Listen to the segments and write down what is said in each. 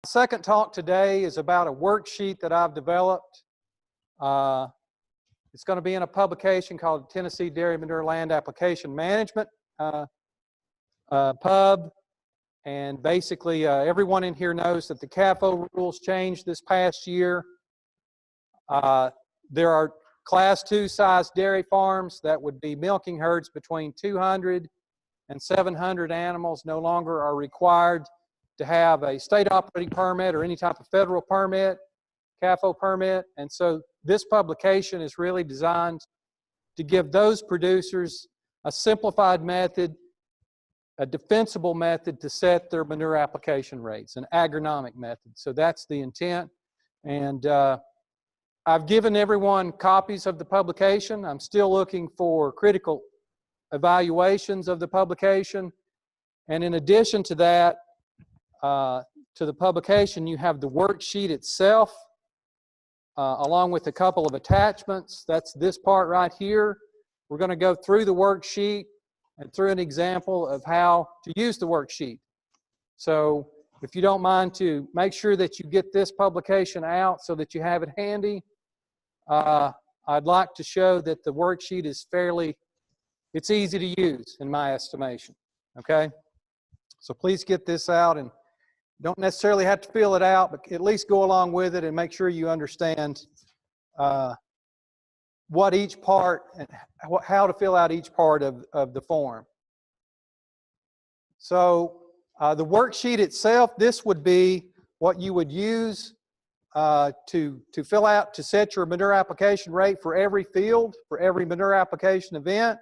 The second talk today is about a worksheet that I've developed. It's going to be in a publication called Tennessee Dairy Manure Land Application Management Pub. And basically, everyone in here knows that the CAFO rules changed this past year. There are Class 2 size dairy farms that would be milking herds between 200 and 700 animals no longer are required to have a state operating permit or any type of federal permit, CAFO permit. And so this publication is really designed to give those producers a simplified method, a defensible method to set their manure application rates, an agronomic method. So that's the intent. And I've given everyone copies of the publication. I'm still looking for critical evaluations of the publication. And in addition to that, to the publication, you have the worksheet itself, along with a couple of attachments. That's this part right here. We're going to go through the worksheet and through an example of how to use the worksheet. So if you don't mind to make sure that you get this publication out so that you have it handy, I'd like to show that the worksheet is it's easy to use in my estimation, okay? So please get this out, and don't necessarily have to fill it out, but at least go along with it and make sure you understand what each part and how to fill out each part of the form. So the worksheet itself, this would be what you would use to fill out, to set your manure application rate for every field, for every manure application event.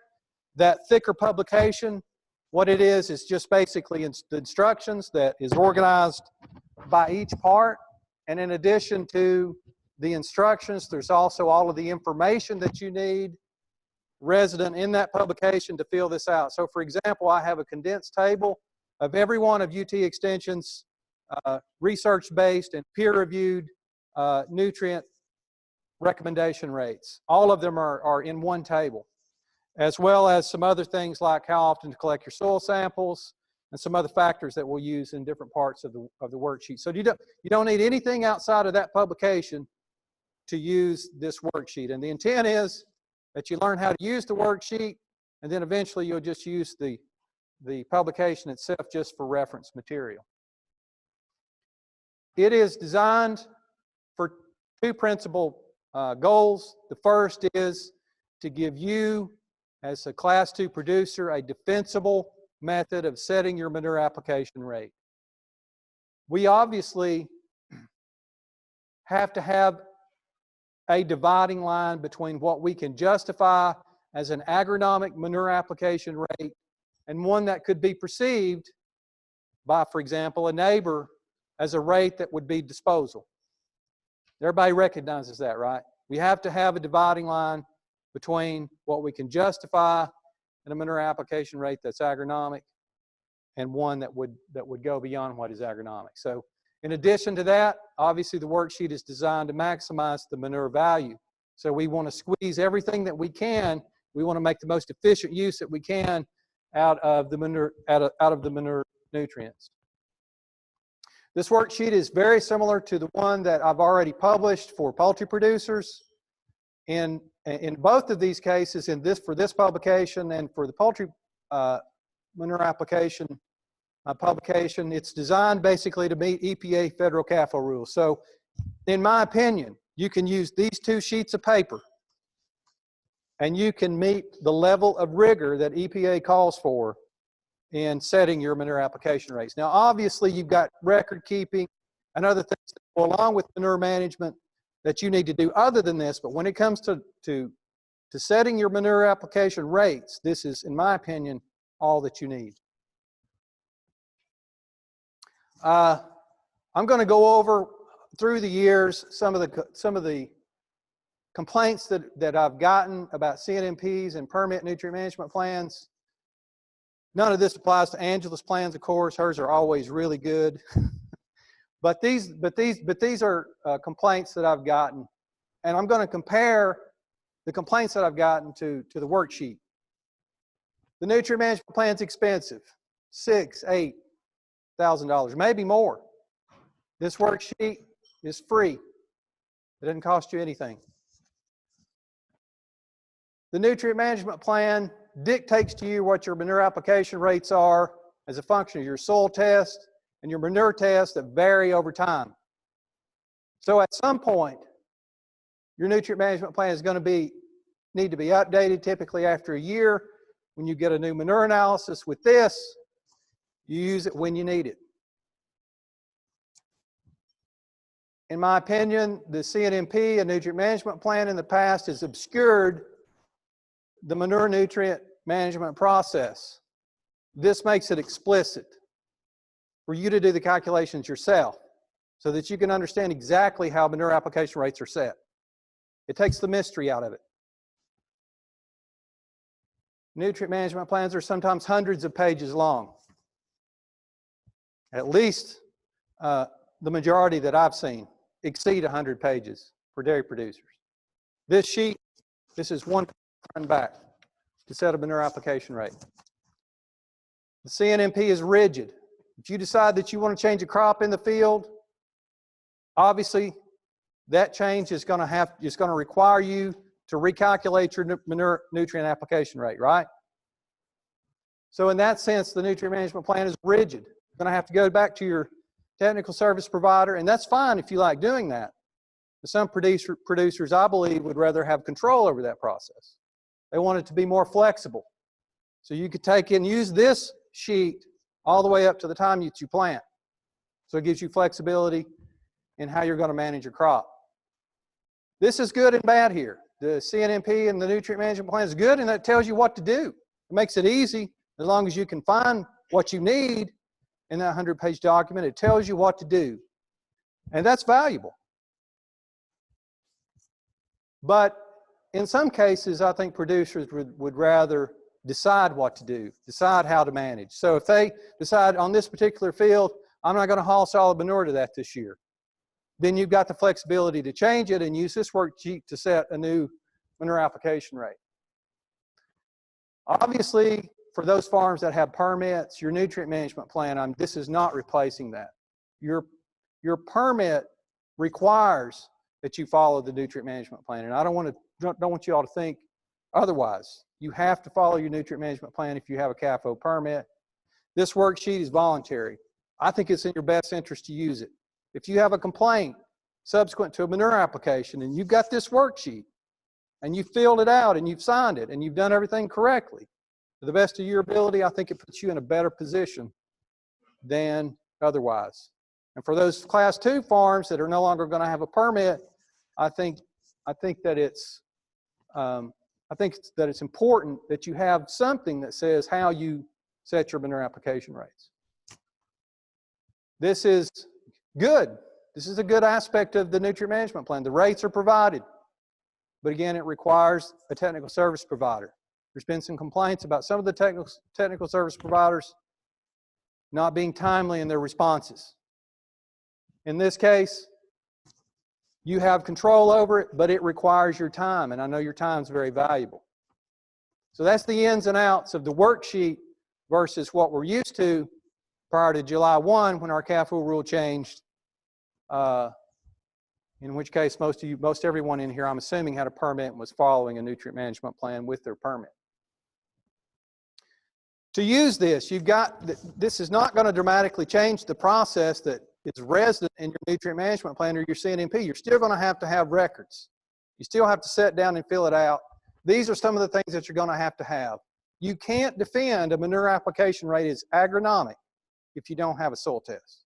That thicker publication, what it is just basically the instructions that is organized by each part. And in addition to the instructions, there's also all of the information that you need resident in that publication to fill this out. So for example, I have a condensed table of every one of UT Extension's research-based and peer-reviewed nutrient recommendation rates. All of them are in one table, as well as some other things like how often to collect your soil samples and some other factors that we'll use in different parts of the worksheet. So you don't need anything outside of that publication to use this worksheet. And the intent is that you learn how to use the worksheet, and then eventually you'll just use the publication itself just for reference material. It is designed for two principal goals. The first is to give you, as a Class 2 producer, a defensible method of setting your manure application rate. We obviously have to have a dividing line between what we can justify as an agronomic manure application rate and one that could be perceived by, for example, a neighbor as a rate that would be disposal. Everybody recognizes that, right? We have to have a dividing line between what we can justify in a manure application rate that's agronomic and one that would go beyond what is agronomic. So in addition to that, obviously the worksheet is designed to maximize the manure value. So we want to squeeze everything that we can. We want to make the most efficient use that we can out of the manure nutrients. This worksheet is very similar to the one that I've already published for poultry producers. In both of these cases, for this publication and for the poultry manure application publication, it's designed basically to meet EPA federal CAFO rules. So in my opinion, you can use these two sheets of paper and you can meet the level of rigor that EPA calls for in setting your manure application rates. Now obviously you've got record keeping and other things that go along with manure management that you need to do other than this, but when it comes to setting your manure application rates, this is, in my opinion, all that you need. I'm going to go over through the years some of the complaints that I've gotten about CNMPs and permit nutrient management plans. None of this applies to Angela's plans, of course. Hers are always really good. But these are complaints that I've gotten, and I'm going to compare the complaints that I've gotten to the worksheet. The nutrient management plan's expensive, $6,000, $8,000, maybe more. This worksheet is free. It doesn't cost you anything. The nutrient management plan dictates to you what your manure application rates are as a function of your soil test and your manure test that vary over time. So at some point, your nutrient management plan is going to need to be updated, typically after a year. When you get a new manure analysis with this, you use it when you need it. In my opinion, the CNMP, a nutrient management plan in the past, has obscured the manure nutrient management process. This makes it explicit for you to do the calculations yourself so that you can understand exactly how manure application rates are set. It takes the mystery out of it. Nutrient management plans are sometimes hundreds of pages long. At least the majority that I've seen exceed 100 pages for dairy producers. This sheet, this is one front and back to set a manure application rate. The CNMP is rigid. If you decide that you want to change a crop in the field, obviously that change is going to require you to recalculate your manure nutrient application rate, right? So in that sense, the nutrient management plan is rigid. You're going to have to go back to your technical service provider, and that's fine if you like doing that. But some producers, I believe, would rather have control over that process. They want it to be more flexible. So you could take and use this sheet all the way up to the time that you plant. So it gives you flexibility in how you're going to manage your crop. This is good and bad here. The CNMP and the nutrient management plan is good, and that tells you what to do. It makes it easy as long as you can find what you need in that 100-page document. It tells you what to do, and that's valuable. But in some cases, I think producers would rather decide what to do, decide how to manage. So if they decide on this particular field, I'm not going to haul solid manure to that this year, then you've got the flexibility to change it and use this worksheet to set a new manure application rate. Obviously, for those farms that have permits, your nutrient management plan, this is not replacing that. Your permit requires that you follow the nutrient management plan, and I don't want you all to think otherwise. You have to follow your nutrient management plan if you have a CAFO permit. This worksheet is voluntary. I think it's in your best interest to use it. If you have a complaint subsequent to a manure application and you've got this worksheet and you filled it out and you've signed it and you've done everything correctly, to the best of your ability, I think it puts you in a better position than otherwise. And for those Class 2 farms that are no longer going to have a permit, I think that it's important that you have something that says how you set your manure application rates. This is good. This is a good aspect of the nutrient management plan. The rates are provided, but again, it requires a technical service provider. There's been some complaints about some of the technical service providers not being timely in their responses. In this case, you have control over it, but it requires your time, and I know your time is very valuable. So that's the ins and outs of the worksheet versus what we're used to prior to July 1 when our CAFO rule changed, in which case most everyone in here, I'm assuming, had a permit and was following a nutrient management plan with their permit. To use this, this is not going to dramatically change the process that is resident in your nutrient management plan or your CNMP. You're still going to have records. You still have to sit down and fill it out. These are some of the things that you're going to have. You can't defend a manure application rate as agronomic if you don't have a soil test,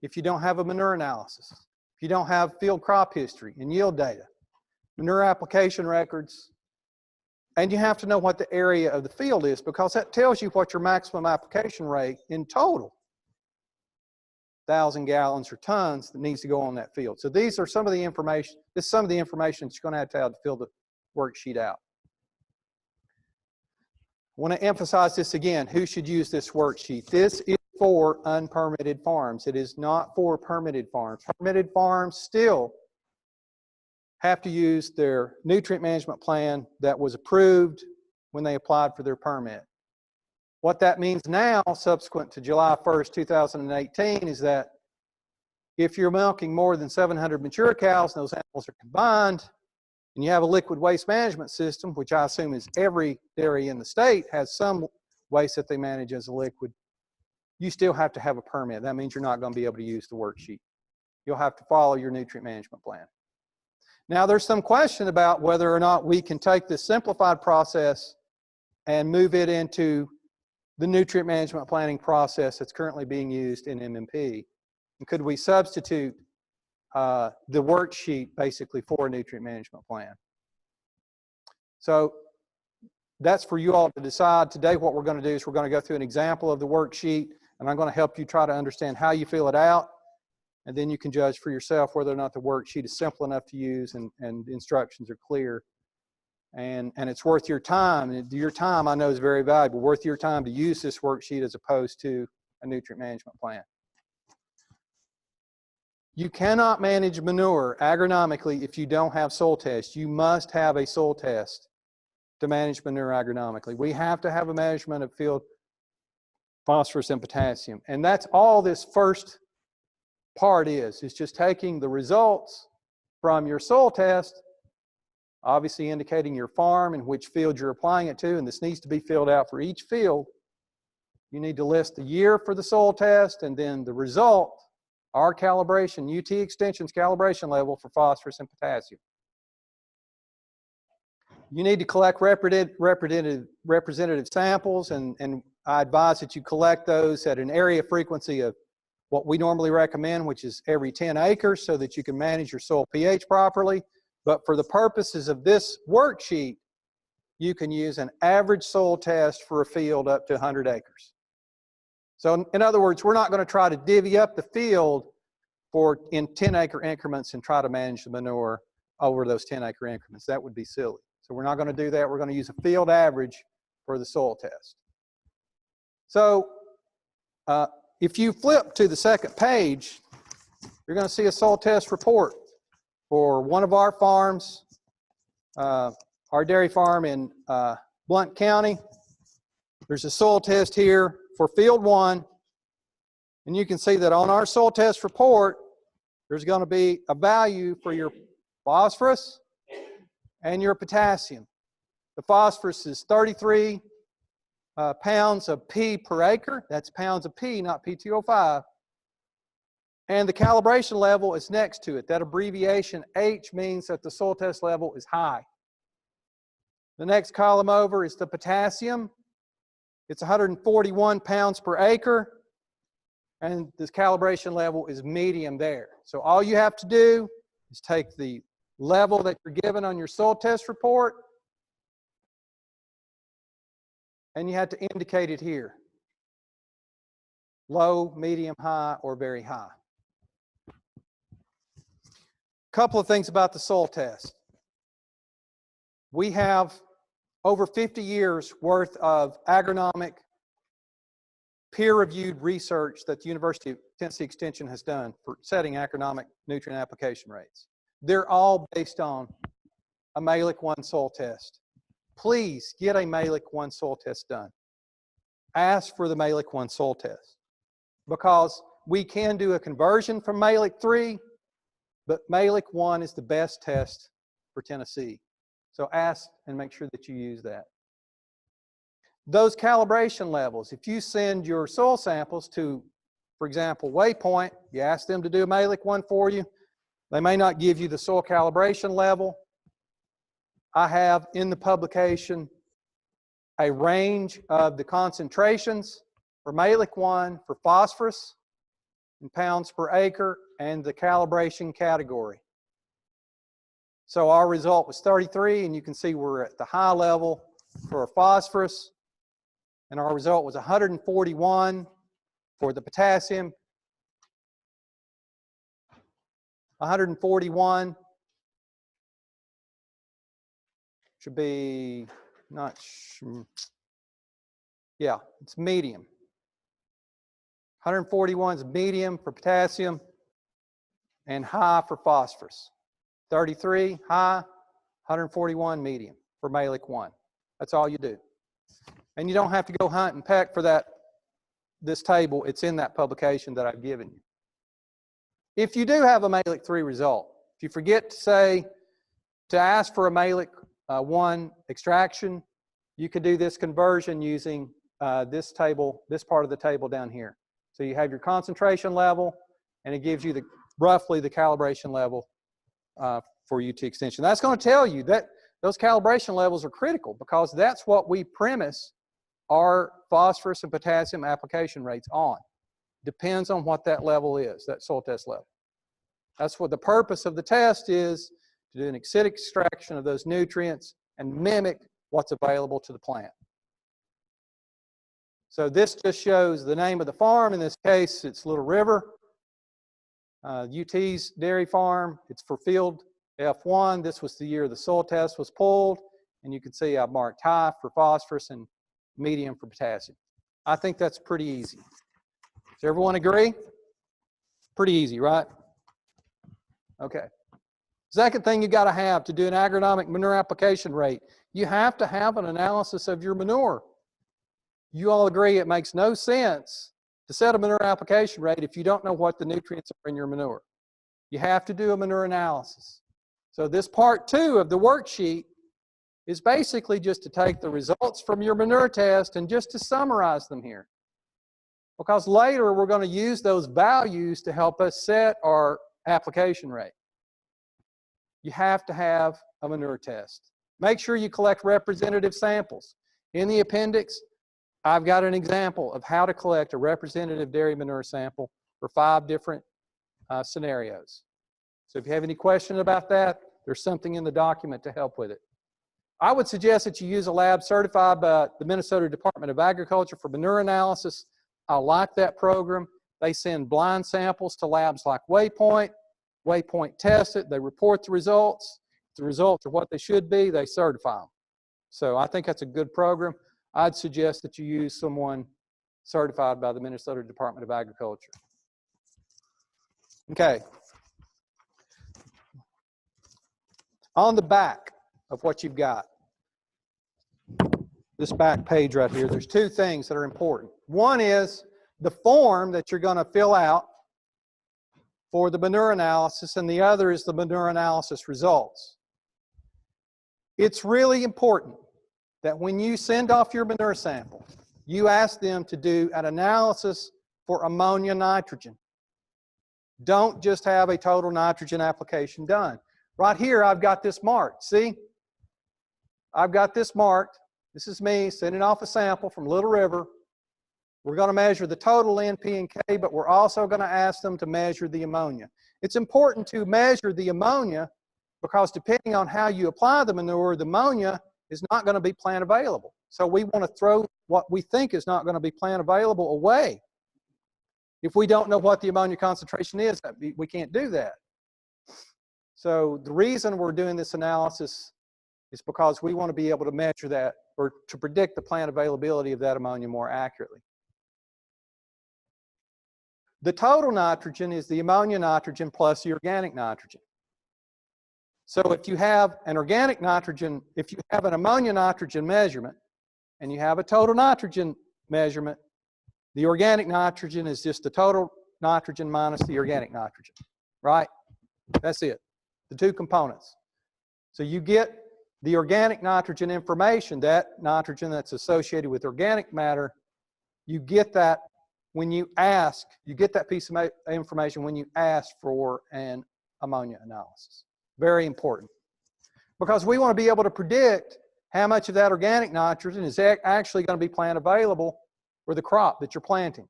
if you don't have a manure analysis, if you don't have field crop history and yield data, manure application records, and you have to know what the area of the field is because that tells you what your maximum application rate in total, 1,000 gallons or tons, that needs to go on that field. So these are some of the information. This is some of the information that you're going to have to fill the worksheet out. I want to emphasize this again. Who should use this worksheet? This is for unpermitted farms. It is not for permitted farms. Permitted farms still have to use their nutrient management plan that was approved when they applied for their permit. What that means now, subsequent to July 1st, 2018, is that if you're milking more than 700 mature cows and those animals are combined, and you have a liquid waste management system, which I assume is every dairy in the state has some waste that they manage as a liquid, you still have to have a permit. That means you're not going to be able to use the worksheet. You'll have to follow your nutrient management plan. Now, there's some question about whether or not we can take this simplified process and move it into the nutrient management planning process that's currently being used in MMP. And could we substitute the worksheet basically for a nutrient management plan? So that's for you all to decide. Today what we're going to do is we're going to go through an example of the worksheet, and I'm going to help you try to understand how you fill it out, and then you can judge for yourself whether or not the worksheet is simple enough to use and the instructions are clear. And it's worth your time. And your time, I know, is very valuable. Worth your time to use this worksheet as opposed to a nutrient management plan. You cannot manage manure agronomically if you don't have soil tests. You must have a soil test to manage manure agronomically. We have to have a measurement of field phosphorus and potassium. And that's all this first part is just taking the results from your soil test, obviously indicating your farm and which field you're applying it to, and this needs to be filled out for each field. You need to list the year for the soil test and then the result, our calibration, UT Extension's calibration level for phosphorus and potassium. You need to collect representative samples, and I advise that you collect those at an area frequency of what we normally recommend, which is every 10 acres, so that you can manage your soil pH properly. But for the purposes of this worksheet, you can use an average soil test for a field up to 100 acres. So in other words, we're not going to try to divvy up the field in 10-acre increments and try to manage the manure over those 10-acre increments. That would be silly. So we're not going to do that. We're going to use a field average for the soil test. So if you flip to the second page, you're going to see a soil test report for one of our farms, our dairy farm in Blount County. There's a soil test here for field 1, and you can see that on our soil test report, there's going to be a value for your phosphorus and your potassium. The phosphorus is 33 pounds of P per acre. That's pounds of P, not P2O5. And the calibration level is next to it. That abbreviation H means that the soil test level is high. The next column over is the potassium. It's 141 pounds per acre. And this calibration level is medium there. So all you have to do is take the level that you're given on your soil test report, and you have to indicate it here. Low, medium, high, or very high. Couple of things about the soil test. We have over 50 years worth of agronomic peer-reviewed research that the University of Tennessee Extension has done for setting agronomic nutrient application rates. They're all based on a Malick 1 soil test. Please get a Malick 1 soil test done. Ask for the Malick 1 soil test, because we can do a conversion from Malick 3, but Malick 1 is the best test for Tennessee. So ask and make sure that you use that. Those calibration levels, if you send your soil samples to, for example, Waypoint, you ask them to do a Malick 1 for you, they may not give you the soil calibration level. I have in the publication a range of the concentrations for Malick 1 for phosphorus in pounds per acre and the calibration category. So our result was 33, and you can see we're at the high level for phosphorus, and our result was 141 for the potassium. 141 should be not sure. Yeah, it's medium. 141 is medium for potassium and high for phosphorus. 33 high, 141 medium for Malick 1. That's all you do. And you don't have to go hunt and peck for this table. It's in that publication that I've given you. If you do have a Malic 3 result, if you forget to ask for a Malic 1 extraction, you could do this conversion using this table, this part of the table down here. So you have your concentration level, and it gives you roughly the calibration level for UT extension. That's going to tell you that those calibration levels are critical, because that's what we premise our phosphorus and potassium application rates on. Depends on what that level is, that soil test level. That's what the purpose of the test is, to do an acidic extraction of those nutrients and mimic what's available to the plant. So this just shows the name of the farm. In this case, it's Little River. UT's dairy farm. It's for field F1. This was the year the soil test was pulled. And you can see I've marked high for phosphorus and medium for potassium. I think that's pretty easy. Does everyone agree? Pretty easy, right? Okay. Second thing you got to have to do an agronomic manure application rate, you have to have an analysis of your manure. You all agree it makes no sense to set a manure application rate if you don't know what the nutrients are in your manure. You have to do a manure analysis. So this part 2 of the worksheet is basically just to take the results from your manure test and just to summarize them here. Because later we're going to use those values to help us set our application rate. You have to have a manure test. Make sure you collect representative samples. In the appendix, I've got an example of how to collect a representative dairy manure sample for 5 different scenarios. So if you have any question about that, there's something in the document to help with it. I would suggest that you use a lab certified by the Minnesota Department of Agriculture for manure analysis. I like that program. They send blind samples to labs like Waypoint. Waypoint tests it. They report the results. If the results are what they should be, they certify them. So I think that's a good program. I'd suggest that you use someone certified by the Minnesota Department of Agriculture. Okay. On the back of what you've got, this back page right here, there's 2 things that are important. One is the form that you're going to fill out for the manure analysis, and the other is the manure analysis results. It's really important that when you send off your manure sample, you ask them to do an analysis for ammonia nitrogen. Don't just have a total nitrogen application done. Right here, I've got this marked. See? I've got this marked. This is me sending off a sample from Little River. We're going to measure the total N, P, and K, but we're also going to ask them to measure the ammonia. It's important to measure the ammonia because depending on how you apply the manure, the ammonia is not going to be plant available. So we want to throw what we think is not going to be plant available away. If we don't know what the ammonia concentration is, we can't do that. So the reason we're doing this analysis is because we want to be able to measure that, or to predict the plant availability of that ammonia more accurately. The total nitrogen is the ammonia nitrogen plus the organic nitrogen. So if you have an organic nitrogen, if you have an ammonia nitrogen measurement and you have a total nitrogen measurement, the organic nitrogen is just the total nitrogen minus the organic nitrogen, right? That's it, the 2 components. So you get the organic nitrogen information, that nitrogen that's associated with organic matter, you get that when you ask, you get that piece of information when you ask for an ammonia analysis. Very important. Because we want to be able to predict how much of that organic nitrogen is actually going to be plant available for the crop that you're planting.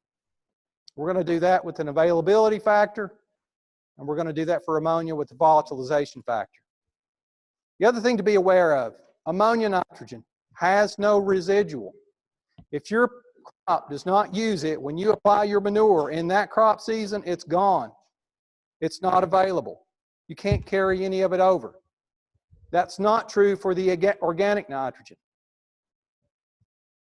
We're going to do that with an availability factor, and we're going to do that for ammonia with the volatilization factor. The other thing to be aware of, ammonia nitrogen has no residual. If your crop does not use it, when you apply your manure in that crop season, it's gone. It's not available. You can't carry any of it over. That's not true for the organic nitrogen.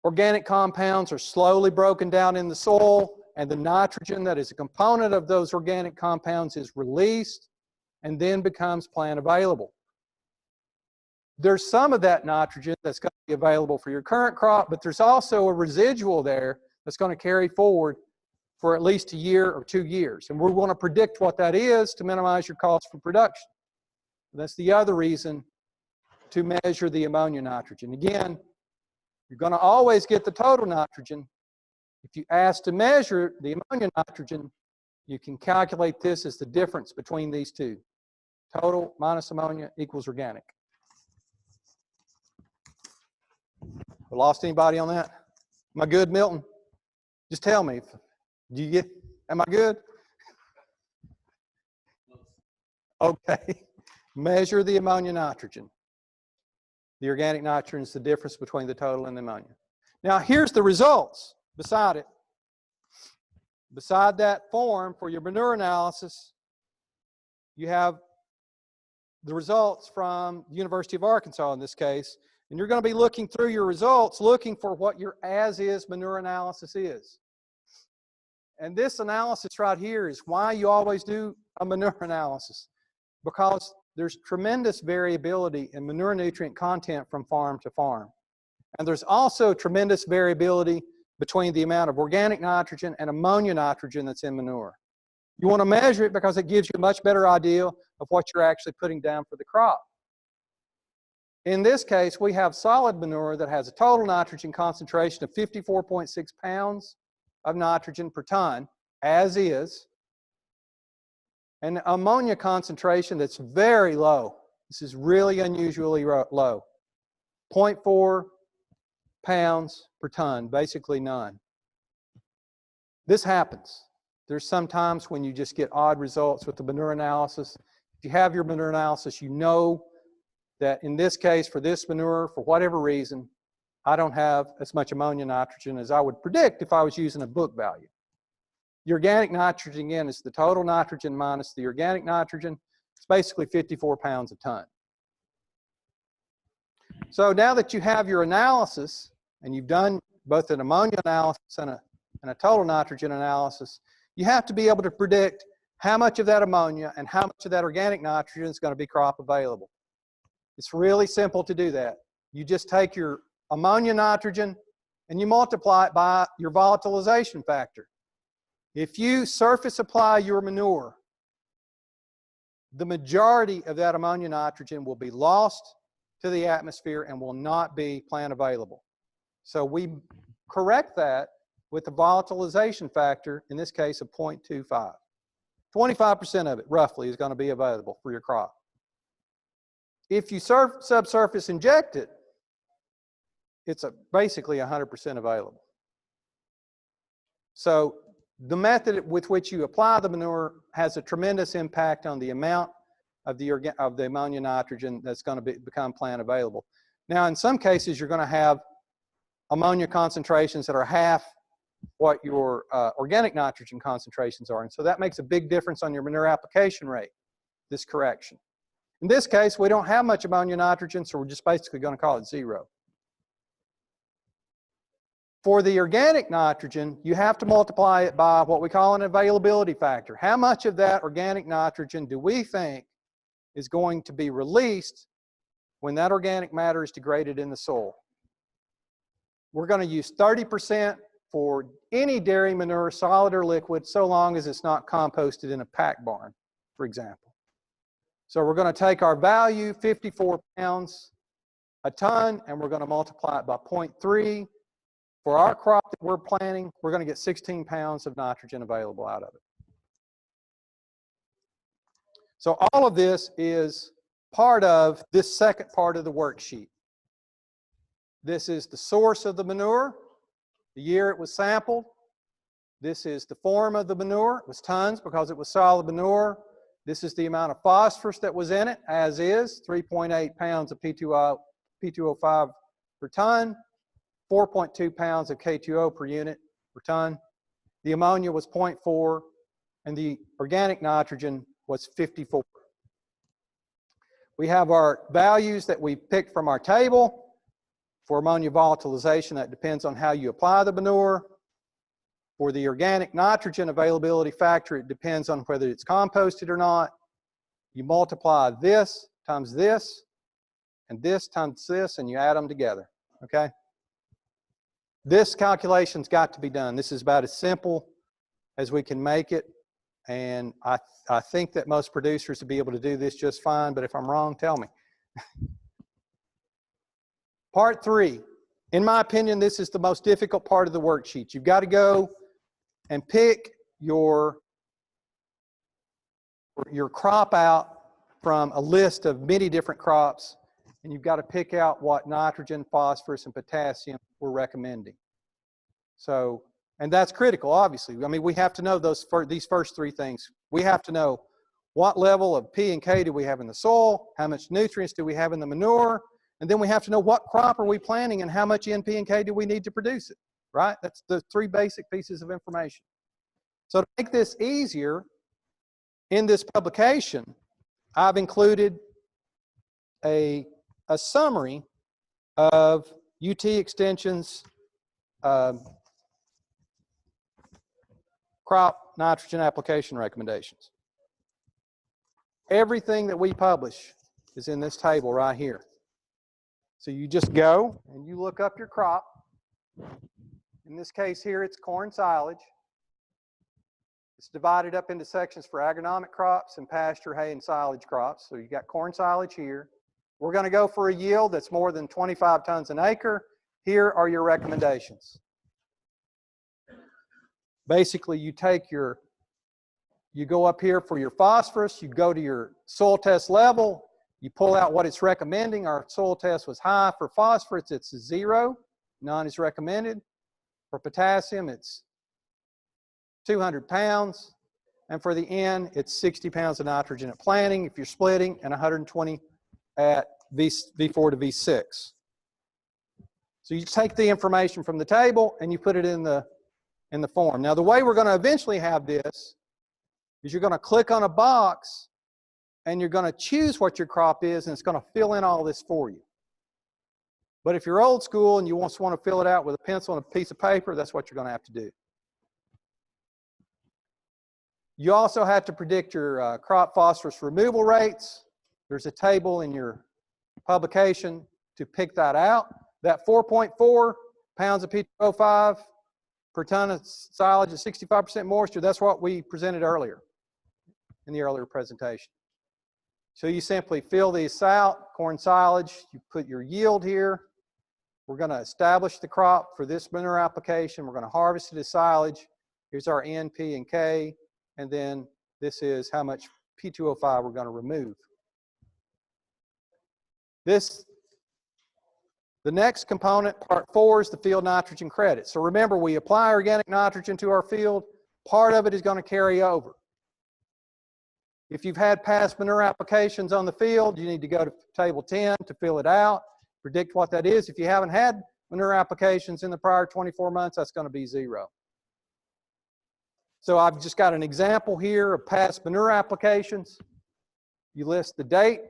Organic compounds are slowly broken down in the soil, and the nitrogen that is a component of those organic compounds is released and then becomes plant available. There's some of that nitrogen that's going to be available for your current crop, but there's also a residual there that's going to carry forward for at least a year or 2 years. And we want to predict what that is to minimize your cost for production. That's the other reason to measure the ammonia nitrogen. Again, you're going to always get the total nitrogen. If you ask to measure the ammonia nitrogen, you can calculate this as the difference between these two. Total minus ammonia equals organic. We lost anybody on that? Am I good, Milton? Just tell me. Do you get, am I good? Okay. Measure the ammonia nitrogen. The organic nitrogen is the difference between the total and the ammonia. Now, here's the results beside it. Beside that form for your manure analysis, you have the results from the University of Arkansas in this case. And you're going to be looking through your results, looking for what your as-is manure analysis is. And this analysis right here is why you always do a manure analysis, because there's tremendous variability in manure nutrient content from farm to farm. And there's also tremendous variability between the amount of organic nitrogen and ammonia nitrogen that's in manure. You want to measure it because it gives you a much better idea of what you're actually putting down for the crop. In this case, we have solid manure that has a total nitrogen concentration of 54.6 pounds of nitrogen per ton, as is, and ammonia concentration that's very low. This is really unusually low. 0.4 pounds per ton, basically none. This happens. There's some times when you just get odd results with the manure analysis. If you have your manure analysis, you know that in this case, for this manure, for whatever reason, I don't have as much ammonia nitrogen as I would predict if I was using a book value. The organic nitrogen, again, is the total nitrogen minus the organic nitrogen. It's basically 54 pounds a ton. So now that you have your analysis, and you've done both an ammonia analysis and a total nitrogen analysis, you have to be able to predict how much of that ammonia and how much of that organic nitrogen is going to be crop available. It's really simple to do that. You just take your ammonia nitrogen and you multiply it by your volatilization factor. If you surface apply your manure, the majority of that ammonia nitrogen will be lost to the atmosphere and will not be plant available. So we correct that with the volatilization factor, in this case of 0.25. 25% of it, roughly, is going to be available for your crop. If you subsurface inject it, it's basically 100% available. So the method with which you apply the manure has a tremendous impact on the amount of the ammonia nitrogen that's going to become plant available. Now, in some cases, you're going to have ammonia concentrations that are half what your organic nitrogen concentrations are. And so that makes a big difference on your manure application rate, this correction. In this case, we don't have much ammonia nitrogen, so we're just basically going to call it 0. For the organic nitrogen, you have to multiply it by what we call an availability factor. How much of that organic nitrogen do we think is going to be released when that organic matter is degraded in the soil? We're going to use 30% for any dairy manure, solid or liquid, so long as it's not composted in a pack barn, for example. So we're going to take our value, 54 pounds a ton, and we're going to multiply it by 0.3. For our crop that we're planting, we're going to get 16 pounds of nitrogen available out of it. So all of this is part of this second part of the worksheet. This is the source of the manure, the year it was sampled. This is the form of the manure. It was tons because it was solid manure. This is the amount of phosphorus that was in it, as is, 3.8 pounds of P2O5 per ton, 4.2 pounds of K2O per unit per ton. The ammonia was 0.4, and the organic nitrogen was 54. We have our values that we picked from our table. For ammonia volatilization, that depends on how you apply the manure. For the organic nitrogen availability factor, it depends on whether it's composted or not. You multiply this times this, and this times this, and you add them together, okay? This calculation's got to be done. This is about as simple as we can make it. And I think that most producers will be able to do this just fine, but if I'm wrong, tell me. Part 3. In my opinion, this is the most difficult part of the worksheet. You've got to go and pick your crop out from a list of many different crops, and you've got to pick out what nitrogen, phosphorus, and potassium we're recommending. So, and that's critical, obviously. I mean, we have to know these first 3 things. We have to know what level of P and K do we have in the soil, how much nutrients do we have in the manure, and then we have to know what crop are we planting and how much N, P, and K do we need to produce it, right? That's the 3 basic pieces of information. So to make this easier, in this publication, I've included a summary of UT Extension's crop nitrogen application recommendations. Everything that we publish is in this table right here. So you just go and you look up your crop. In this case here, it's corn silage. It's divided up into sections for agronomic crops and pasture, hay, and silage crops. So you got corn silage here. We're going to go for a yield that's more than 25 tons an acre. Here are your recommendations. Basically, you go up here for your phosphorus, you go to your soil test level, you pull out what it's recommending. Our soil test was high for phosphorus, it's 0, none is recommended. For potassium, it's 200 pounds, and for the N, it's 60 pounds of nitrogen at planting if you're splitting, and 120 at V4 to V6. So you take the information from the table and you put it in the form. Now the way we're going to eventually have this is you're going to click on a box and you're going to choose what your crop is, and it's going to fill in all this for you. But if you're old school and you just want to fill it out with a pencil and a piece of paper, that's what you're going to have to do. You also have to predict your crop phosphorus removal rates. There's a table in your publication to pick that out. That 4.4 pounds of P2O5 per ton of silage at 65% moisture, that's what we presented earlier in the earlier presentation. So you simply fill these out, corn silage, you put your yield here. We're going to establish the crop for this manure application. We're going to harvest it as silage. Here's our N, P, and K. And then this is how much P2O5 we're going to remove. The next component, part 4, is the field nitrogen credit. So remember, we apply organic nitrogen to our field. Part of it is going to carry over. If you've had past manure applications on the field, you need to go to table 10 to fill it out, predict what that is. If you haven't had manure applications in the prior 24 months, that's going to be 0. So I've just got an example here of past manure applications. You list the date,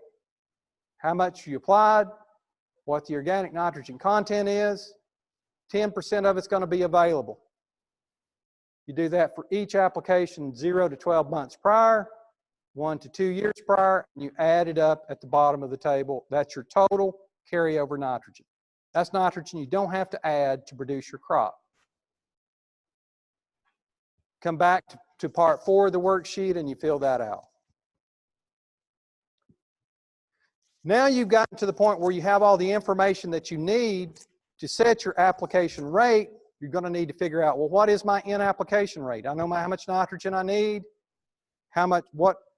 how much you applied, what the organic nitrogen content is. 10% of it's going to be available. You do that for each application 0 to 12 months prior, 1 to 2 years prior, and you add it up at the bottom of the table. That's your total carryover nitrogen. That's nitrogen you don't have to add to produce your crop. Come back to part 4 of the worksheet and you fill that out. Now you've gotten to the point where you have all the information that you need to set your application rate. You're going to need to figure out, well, what is my N application rate? I know how much nitrogen I need.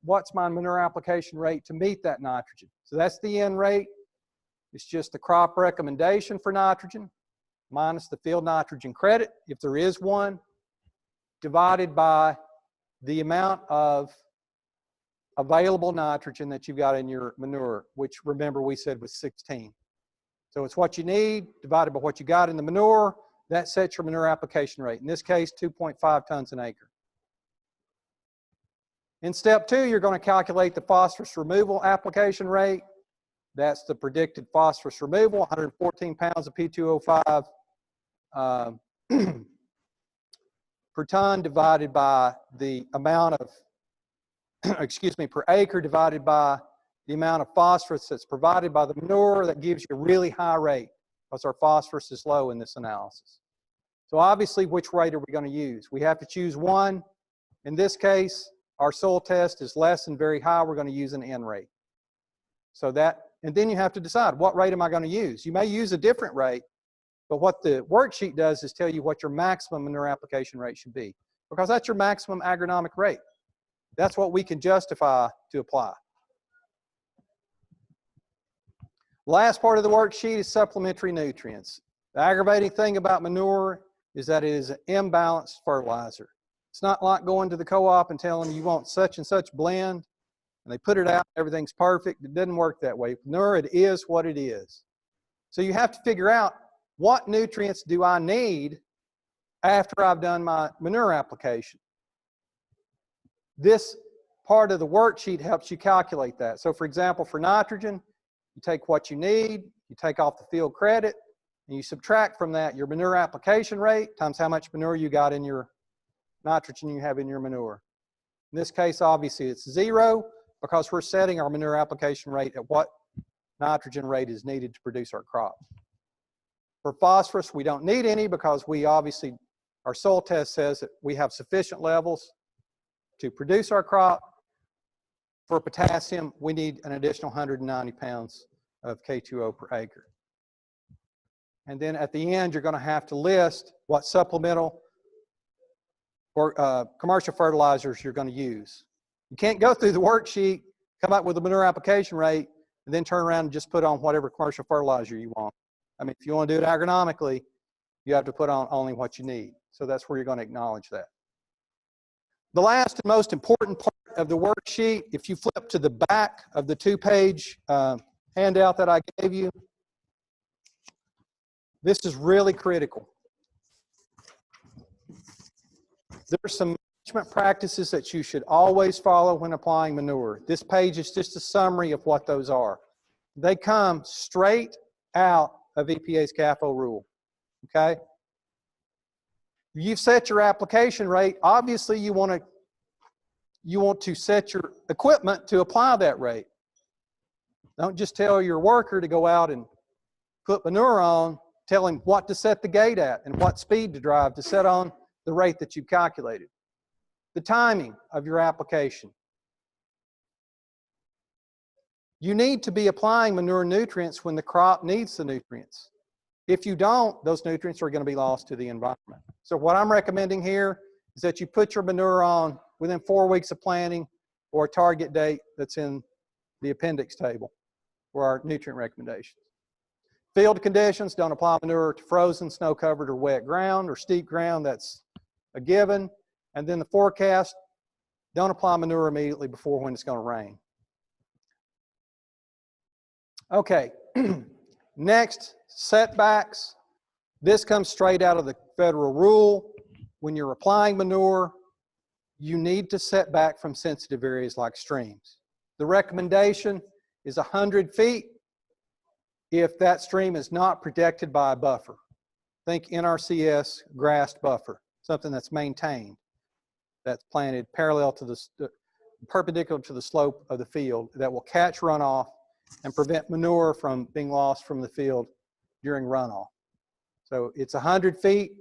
What's my manure application rate to meet that nitrogen? So that's the N rate. It's just the crop recommendation for nitrogen minus the field nitrogen credit, if there is one, divided by the amount of available nitrogen that you've got in your manure, which remember we said was 16. So it's what you need divided by what you got in the manure. That sets your manure application rate. In this case, 2.5 tons an acre. In step 2, you're going to calculate the phosphorus removal application rate. That's the predicted phosphorus removal, 114 pounds of P2O5 per ton divided by the amount of, per acre divided by the amount of phosphorus that's provided by the manure. That gives you a really high rate because our phosphorus is low in this analysis. So obviously, which rate are we going to use? We have to choose one. In this case, our soil test is less than very high. We're going to use an N rate. So that, and then you have to decide, what rate am I going to use? You may use a different rate, but what the worksheet does is tell you what your maximum manure application rate should be, because that's your maximum agronomic rate. That's what we can justify to apply. Last part of the worksheet is supplementary nutrients. The aggravating thing about manure is that it is an imbalanced fertilizer. It's not like going to the co-op and telling them you want such and such blend, and they put it out, everything's perfect. It doesn't work that way. Manure, it is what it is. So you have to figure out, what nutrients do I need after I've done my manure application? This part of the worksheet helps you calculate that. So for example, for nitrogen, you take what you need, you take off the field credit, and you subtract from that your manure application rate times how much manure you got in your nitrogen you have in your manure. In this case, obviously it's 0, because we're setting our manure application rate at what nitrogen rate is needed to produce our crop. For phosphorus, we don't need any, because we obviously, our soil test says that we have sufficient levels to produce our crop. For potassium, we need an additional 190 pounds of K2O per acre. And then at the end, you're going to have to list what supplemental or commercial fertilizers you're going to use. You can't go through the worksheet, come up with a manure application rate, and then turn around and just put on whatever commercial fertilizer you want. I mean, if you want to do it agronomically, you have to put on only what you need. So that's where you're going to acknowledge that. The last and most important part of the worksheet, if you flip to the back of the 2-page handout that I gave you, this is really critical. There's some management practices that you should always follow when applying manure. This page is just a summary of what those are. They come straight out of EPA's CAFO rule, okay? You've set your application rate. Obviously, you want to set your equipment to apply that rate. Don't just tell your worker to go out and put manure on, tell him what to set the gate at and what speed to drive to set on the rate that you've calculated. The timing of your application. You need to be applying manure nutrients when the crop needs the nutrients. If you don't, those nutrients are going to be lost to the environment. So what I'm recommending here is that you put your manure on within 4 weeks of planting, or a target date that's in the appendix table for our nutrient recommendations. Field conditions, don't apply manure to frozen, snow-covered, or wet ground, or steep ground. That's a given. And then the forecast, don't apply manure immediately before when it's going to rain. Okay, next, setbacks. This comes straight out of the federal rule. When you're applying manure, you need to set back from sensitive areas like streams. The recommendation is 100 feet if that stream is not protected by a buffer. Think NRCS grassed buffer, something that's maintained, that's planted parallel to the, perpendicular to the slope of the field, that will catch runoff and prevent manure from being lost from the field during runoff. So it's 100 feet.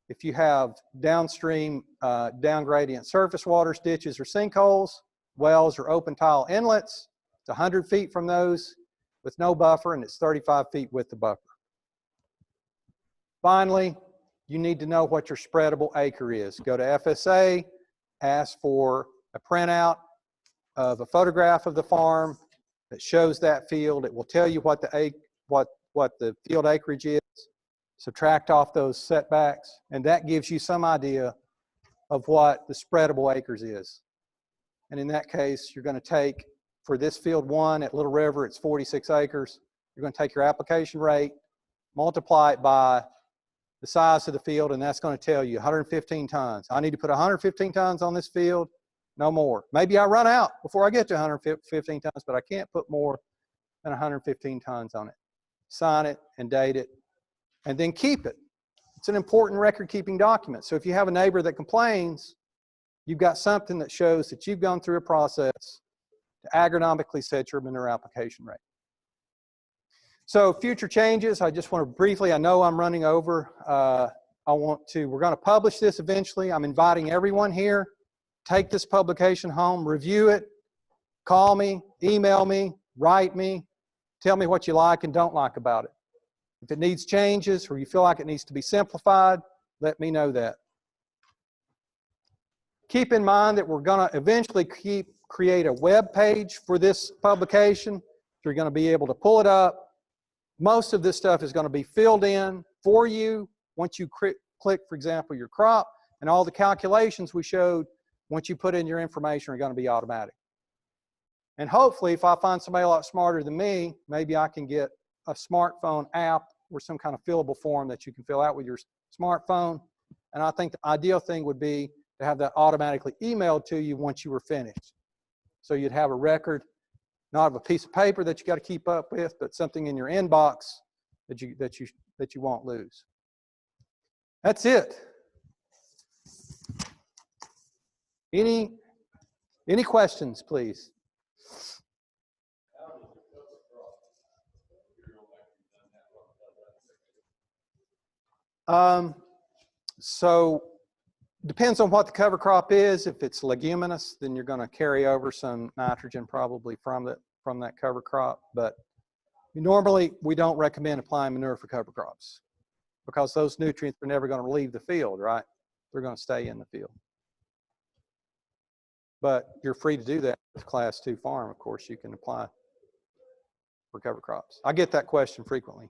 If you have downstream, down gradient surface waters, ditches or sinkholes, wells or open tile inlets, it's 100 feet from those with no buffer, and it's 35 feet with the buffer. Finally, you need to know what your spreadable acre is. Go to FSA, ask for a printout of a photograph of the farm that shows that field. It will tell you what the field acreage is. Subtract off those setbacks, and that gives you some idea of what the spreadable acres is. And in that case, you're going to take, for this field 1 at Little River, it's 46 acres. You're going to take your application rate, multiply it by the size of the field, and that's going to tell you 115 tons. I need to put 115 tons on this field, no more. Maybe I run out before I get to 115 tons, but I can't put more than 115 tons on it. Sign it and date it, and then keep it. It's an important record-keeping document. So if you have a neighbor that complains, you've got something that shows that you've gone through a process to agronomically set your manure application rate. So future changes, I just want to briefly, I know I'm running over. We're going to publish this eventually. I'm inviting everyone here take this publication home, review it, call me, email me, write me, tell me what you like and don't like about it. If it needs changes or you feel like it needs to be simplified, let me know that. Keep in mind that we're going to eventually create a web page for this publication. You're going to be able to pull it up. Most of this stuff is going to be filled in for you once you click, for example, your crop, and all the calculations we showed, once you put in your information, are going to be automatic. And hopefully, if I find somebody a lot smarter than me, maybe I can get a smartphone app or some kind of fillable form that you can fill out with your smartphone. And I think the ideal thing would be to have that automatically emailed to you once you were finished. So you'd have a record, not of a piece of paper that you got to keep up with, but something in your inbox that you won't lose. That's it. Any questions, please? So depends on what the cover crop is. If it's leguminous, then you're going to carry over some nitrogen probably from that cover crop. But normally we don't recommend applying manure for cover crops because those nutrients are never going to leave the field, right? They're going to stay in the field. But you're free to do that with Class 2 farm. Of course, you can apply for cover crops. I get that question frequently.